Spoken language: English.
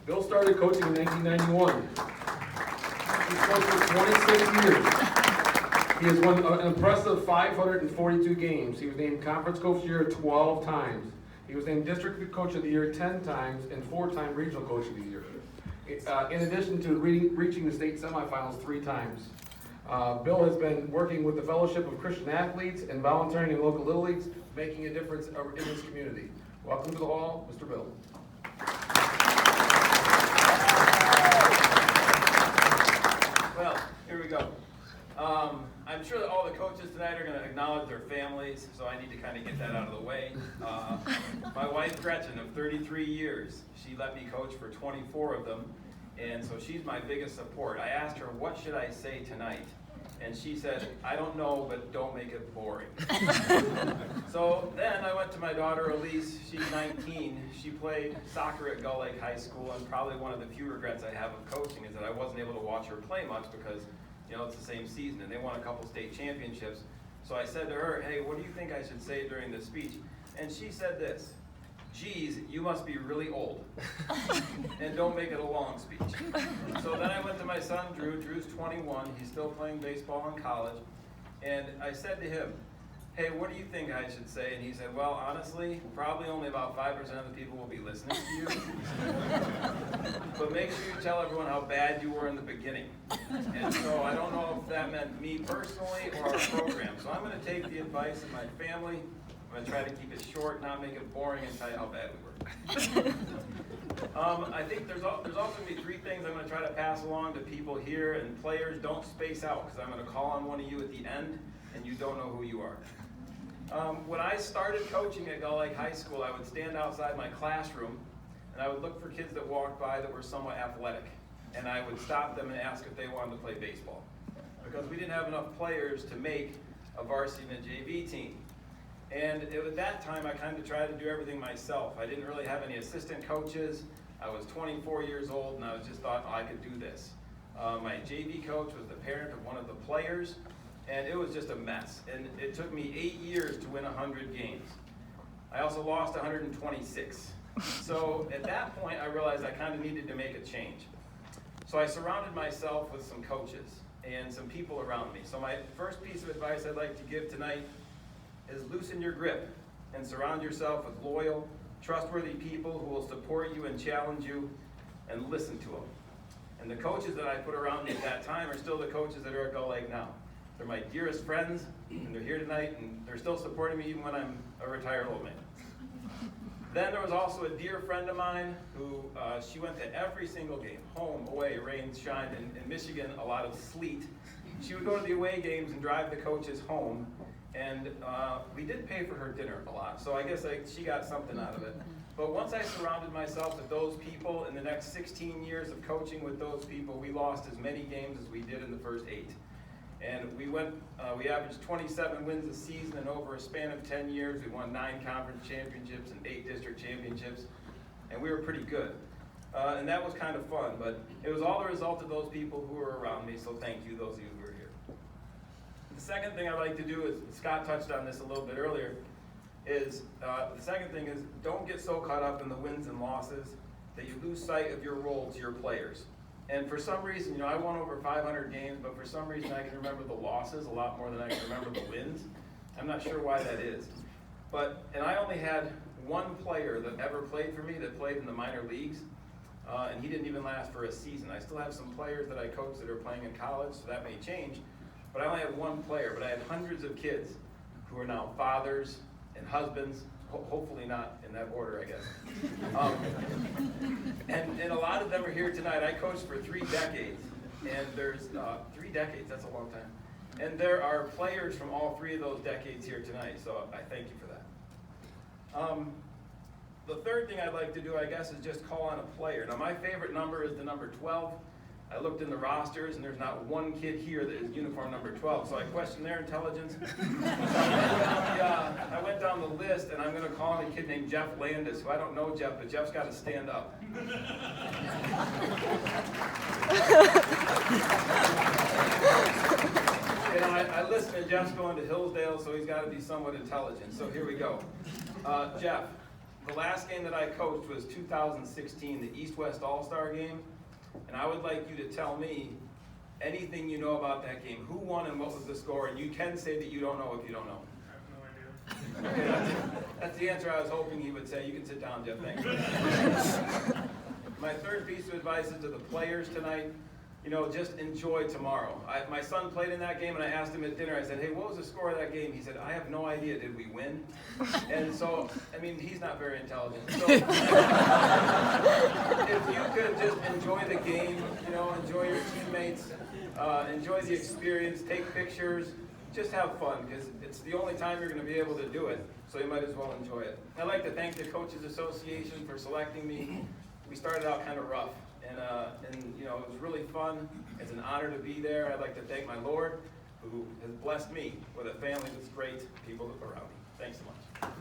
Bill started coaching in 1991. He's coached for 26 years. He has won an impressive 542 games. He was named Conference Coach of the Year 12 times. He was named District Coach of the Year 10 times and 4-time Regional Coach of the Year. In addition to reaching the state semifinals 3 times. Bill has been working with the Fellowship of Christian Athletes and volunteering in local Little Leagues, making a difference in this community. Welcome to the hall, Mr. Bill. Well, here we go. I'm sure that all the coaches tonight are going to acknowledge their families, so I need to kind of get that out of the way. My wife, Gretchen, of 33 years, she let me coach for 24 of them, and so she's my biggest support. I asked her, what should I say tonight? And she said, I don't know, but don't make it boring. So then I went to my daughter, Elise. She's 19. She played soccer at Gull Lake High School, and probably one of the few regrets I have of coaching is that I wasn't able to watch her play much because, you know, it's the same season, and they won a couple state championships. So I said to her, hey, what do you think I should say during this speech? And she said this, geez, you must be really old. And don't make it a long speech. So then I went to my son, Drew. Drew's 21. He's still playing baseball in college. And I said to him, hey, what do you think I should say? And he said, well, honestly, probably only about 5% of the people will be listening to you. But make sure you tell everyone how bad you were in the beginning. And so I don't know if that meant me personally or our program. So I'm going to take the advice of my family. I'm going to try to keep it short, not make it boring, and tell you how bad we were. I think there's also going to be 3 things I'm going to try to pass along to people here, and players, don't space out, because I'm going to call on one of you at the end, and you don't know who you are. When I started coaching at Gull Lake High School, I would stand outside my classroom, and I would look for kids that walked by that were somewhat athletic, and I would stop them and ask if they wanted to play baseball, because we didn't have enough players to make a varsity and a JV team. And at that time, I kind of tried to do everything myself. I didn't really have any assistant coaches. I was 24 years old, and I just thought, oh, I could do this. My JV coach was the parent of one of the players, and it was just a mess. And it took me 8 years to win 100 games. I also lost 126. So at that point, I realized I kind of needed to make a change. So I surrounded myself with some coaches and some people around me. So my first piece of advice I'd like to give tonight is loosen your grip and surround yourself with loyal, trustworthy people who will support you and challenge you, and listen to them. And the coaches that I put around me at that time are still the coaches that are at Gull Lake now. They're my dearest friends, and they're here tonight, and they're still supporting me even when I'm a retired old man. Then there was also a dear friend of mine who, she went to every single game, home, away, rain, shine, in Michigan, a lot of sleet. She would go to the away games and drive the coaches home, and we did pay for her dinner a lot, so I guess she got something out of it. But once I surrounded myself with those people, in the next 16 years of coaching with those people, we lost as many games as we did in the first 8. And we averaged 27 wins a season, and over a span of 10 years, we won 9 conference championships and 8 district championships, and we were pretty good. And that was kind of fun, but it was all the result of those people who were around me, so thank you, those of you who are here. The second thing I like to do is, Scott touched on this a little bit earlier, is the second thing is don't get so caught up in the wins and losses that you lose sight of your role to your players. And for some reason, you know, I won over 500 games, but for some reason I can remember the losses a lot more than I can remember the wins. I'm not sure why that is. And I only had one player that ever played for me that played in the minor leagues, and he didn't even last for a season. I still have some players that I coach that are playing in college, so that may change. But I only had one player, but I had hundreds of kids who are now fathers and husbands, hopefully not in that order, I guess. And a lot of them are here tonight. I coached for 3 decades, and there's 3 decades, that's a long time. And there are players from all 3 of those decades here tonight, so I thank you for that. The third thing I'd like to do, I guess, is just call on a player. Now, my favorite number is the number 12. I looked in the rosters, and there's not one kid here that is uniform number 12, so I questioned their intelligence. I went down the list, and I'm going to call on a kid named Jeff Landis, who I don't know Jeff, but Jeff's got to stand up. You know, I listened, and Jeff's going to Hillsdale, so he's got to be somewhat intelligent, so here we go. Jeff, the last game that I coached was 2016, the East-West All-Star game, and I would like you to tell me anything you know about that game. Who won and what was the score? And you can say that you don't know if you don't know. I have no idea. Okay, that's the answer I was hoping he would say. You can sit down, Jeff. Thank you. My third piece of advice is to the players tonight. You know, just enjoy tomorrow. My son played in that game, and I asked him at dinner, I said, hey, what was the score of that game? He said, I have no idea. Did we win? And so, I mean, he's not very intelligent. So, if you could just enjoy the game, you know, enjoy your teammates, enjoy the experience, take pictures, just have fun, because it's the only time you're going to be able to do it, so you might as well enjoy it. I'd like to thank the Coaches Association for selecting me. We started out kind of rough. And you know, it was really fun. It's an honor to be there. I'd like to thank my Lord, who has blessed me with a family that's great people around me. Thanks so much.